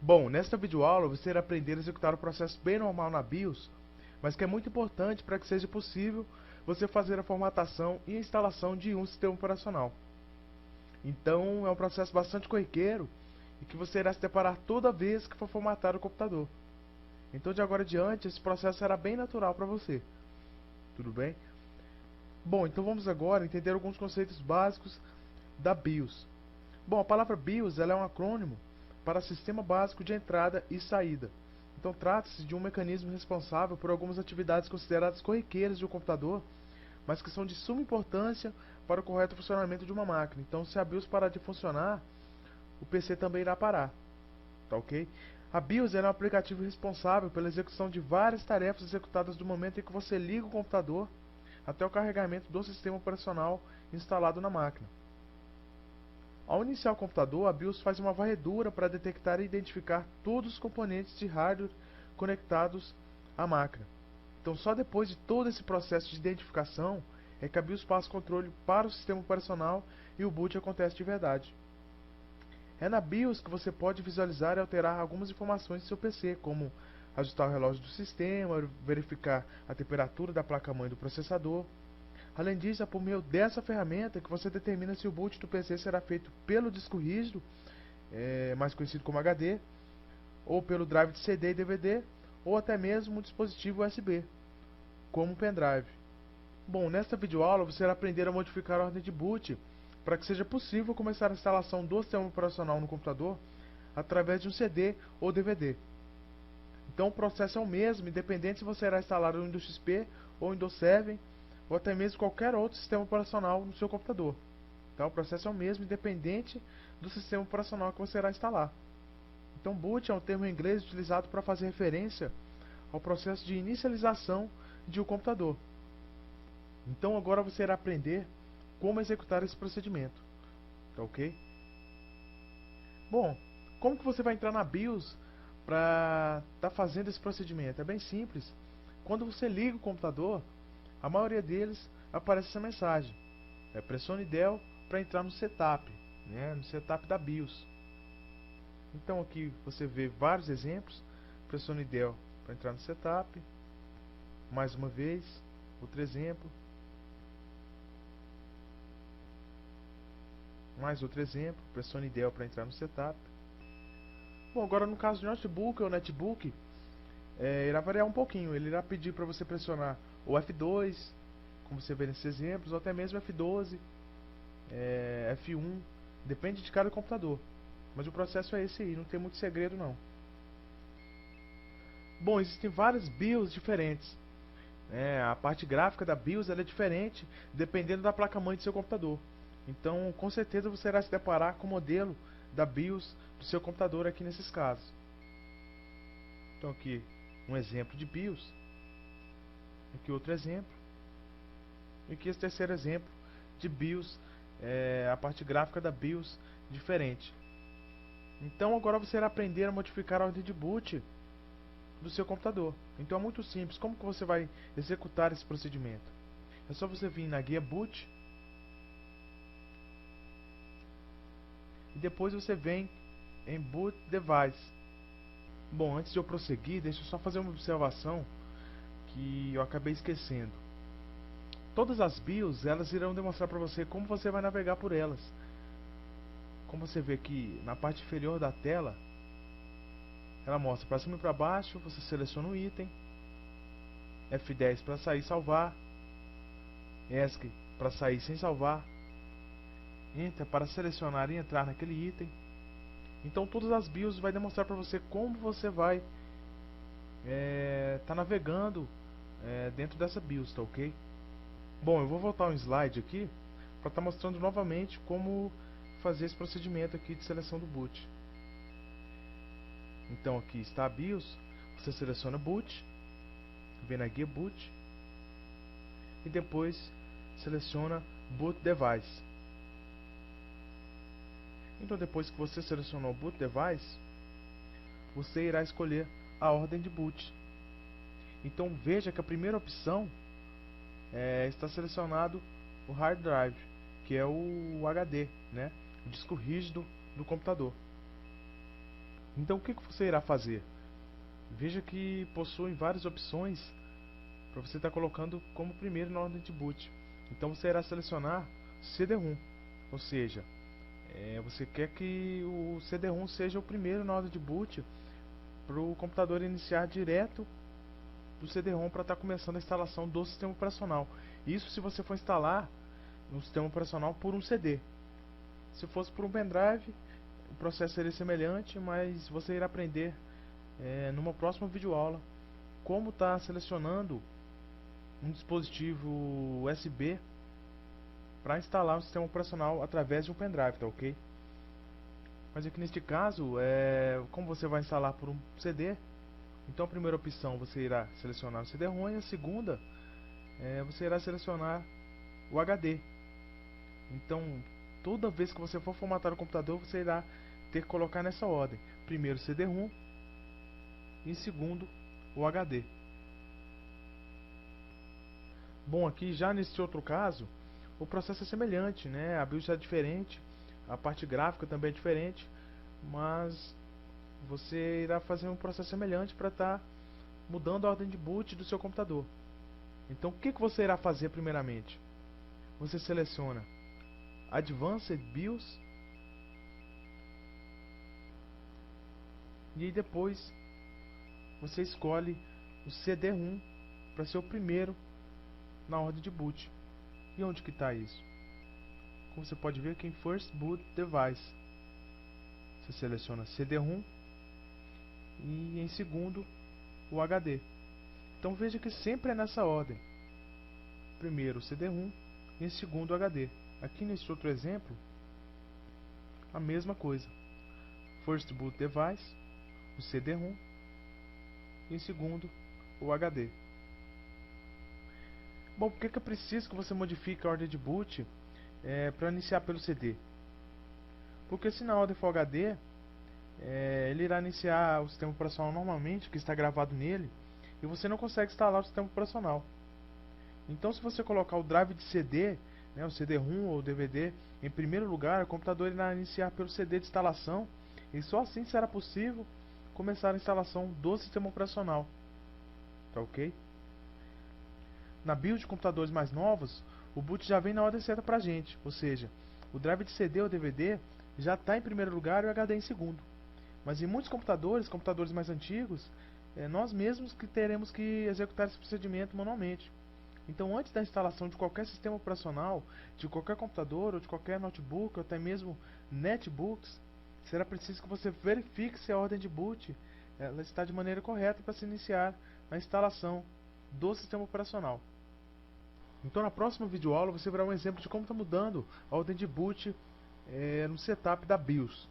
Bom, nesta videoaula você irá aprender a executar o processo bem normal na BIOS, mas que é muito importante para que seja possível você fazer a formatação e instalação de um sistema operacional. Então é um processo bastante corriqueiro e que você irá se deparar toda vez que for formatar o computador. Então de agora em diante esse processo será bem natural para você. Tudo bem? Bom, então vamos agora entender alguns conceitos básicos da BIOS. Bom, a palavra BIOS ela é um acrônimo para Sistema Básico de Entrada e Saída. Então trata-se de um mecanismo responsável por algumas atividades consideradas corriqueiras de um computador, mas que são de suma importância para o correto funcionamento de uma máquina. Então se a BIOS parar de funcionar, o PC também irá parar. Tá ok? A BIOS é um aplicativo responsável pela execução de várias tarefas executadas do momento em que você liga o computador até o carregamento do sistema operacional instalado na máquina. Ao iniciar o computador, a BIOS faz uma varredura para detectar e identificar todos os componentes de hardware conectados à máquina. Então, só depois de todo esse processo de identificação é que a BIOS passa o controle para o sistema operacional e o boot acontece de verdade. É na BIOS que você pode visualizar e alterar algumas informações do seu PC, como ajustar o relógio do sistema, verificar a temperatura da placa-mãe do processador. Além disso, é por meio dessa ferramenta que você determina se o boot do PC será feito pelo disco rígido, mais conhecido como HD, ou pelo drive de CD e DVD, ou até mesmo um dispositivo USB, como o pendrive. Bom, nesta videoaula você irá aprender a modificar a ordem de boot para que seja possível começar a instalação do sistema operacional no computador através de um CD ou DVD. Então o processo é o mesmo, independente se você irá instalar o Windows XP ou Windows 7 ou até mesmo qualquer outro sistema operacional no seu computador. Então o processo é o mesmo, independente do sistema operacional que você irá instalar. Então boot é um termo em inglês utilizado para fazer referência ao processo de inicialização de um computador. Então agora você irá aprender como executar esse procedimento. Tá ok? Bom, como que você vai entrar na BIOS para estar fazendo esse procedimento? É bem simples. Quando você liga o computador, a maioria deles aparece essa mensagem. Pressione Del para entrar no setup, no setup da BIOS. Então aqui você vê vários exemplos. Pressione Del para entrar no setup. Mais uma vez, outro exemplo. Mais outro exemplo. Pressione Del para entrar no setup. Bom, agora no caso de notebook ou netbook, irá variar um pouquinho. Ele irá pedir para você pressionar o F2, como você vê nesses exemplos, ou até mesmo F12, F1, depende de cada computador. Mas o processo é esse aí, não tem muito segredo não. Bom, existem várias BIOS diferentes. A parte gráfica da BIOS ela é diferente dependendo da placa-mãe do seu computador. Então, com certeza você irá se deparar com o modelo da BIOS do seu computador aqui nesses casos. Então aqui um exemplo de BIOS. Aqui outro exemplo. E aqui esse terceiro exemplo de BIOS, a parte gráfica da BIOS diferente. Então agora você irá aprender a modificar a ordem de boot do seu computador. Então é muito simples. Como que você vai executar esse procedimento? É só você vir na guia boot e depois você vem em boot device. Bom, antes de eu prosseguir, deixa eu só fazer uma observação que eu acabei esquecendo. Todas as BIOS, elas irão demonstrar para você como você vai navegar por elas. Como você vê aqui na parte inferior da tela, ela mostra para cima e para baixo, você seleciona o item, F10 para sair e salvar, ESC para sair sem salvar, Enter para selecionar e entrar naquele item. Então todas as BIOS vai demonstrar para você como você vai estar navegando dentro dessa BIOS, tá ok? Bom, eu vou voltar um slide aqui para estar mostrando novamente como fazer esse procedimento aqui de seleção do boot. Então aqui está a BIOS, você seleciona boot, vem na guia boot e depois seleciona boot device. Então depois que você selecionou o boot device, você irá escolher a ordem de boot. Então veja que a primeira opção está selecionado o hard drive, que é o HD, o disco rígido do computador. Então o que você irá fazer? Veja que possui várias opções para você estar colocando como primeiro na ordem de boot. Então você irá selecionar CD-ROM, ou seja, você quer que o CD-ROM seja o primeiro na ordem de boot para o computador iniciar direto do CD-ROM para estar começando a instalação do sistema operacional. Isso se você for instalar no sistema operacional por um CD. Se fosse por um pendrive, o processo seria semelhante, mas você irá aprender numa próxima videoaula como estar selecionando um dispositivo USB para instalar um sistema operacional através de um pendrive, tá ok? Mas aqui neste caso, como você vai instalar por um CD, então a primeira opção você irá selecionar o CD-ROM e a segunda você irá selecionar o HD. Então toda vez que você for formatar o computador, você irá ter que colocar nessa ordem: primeiro o CD-ROM e em segundo o HD. Bom, aqui já nesse outro caso, o processo é semelhante, né? A BIOS é diferente, a parte gráfica também é diferente, mas você irá fazer um processo semelhante para estar mudando a ordem de boot do seu computador. Então o que você irá fazer primeiramente? Você seleciona Advanced BIOS e aí depois você escolhe o CD-ROM para ser o primeiro na ordem de boot. E onde que está isso? Como você pode ver aqui em First Boot Device, você seleciona CD-ROM e em segundo o HD. Então veja que sempre é nessa ordem: primeiro o CD-ROM e em segundo o HD. Aqui nesse outro exemplo, a mesma coisa: First Boot Device, o CD-ROM e em segundo o HD. Bom, por que é preciso que você modifique a ordem de boot para iniciar pelo CD? Porque se na ordem for HD, ele irá iniciar o sistema operacional normalmente, que está gravado nele, e você não consegue instalar o sistema operacional. Então se você colocar o drive de CD, o CD-ROM ou o DVD, em primeiro lugar, o computador irá iniciar pelo CD de instalação, e só assim será possível começar a instalação do sistema operacional. Tá ok? Na BIOS de computadores mais novos, o boot já vem na ordem certa pra gente, ou seja, o drive de CD ou DVD já está em primeiro lugar e o HD em segundo. Mas em muitos computadores mais antigos, nós mesmos que teremos que executar esse procedimento manualmente. Então antes da instalação de qualquer sistema operacional, de qualquer computador ou de qualquer notebook ou até mesmo netbooks, será preciso que você verifique se a ordem de boot ela está de maneira correta para se iniciar a instalação do sistema operacional. Então na próxima videoaula você verá um exemplo de como está mudando a ordem de boot no setup da BIOS.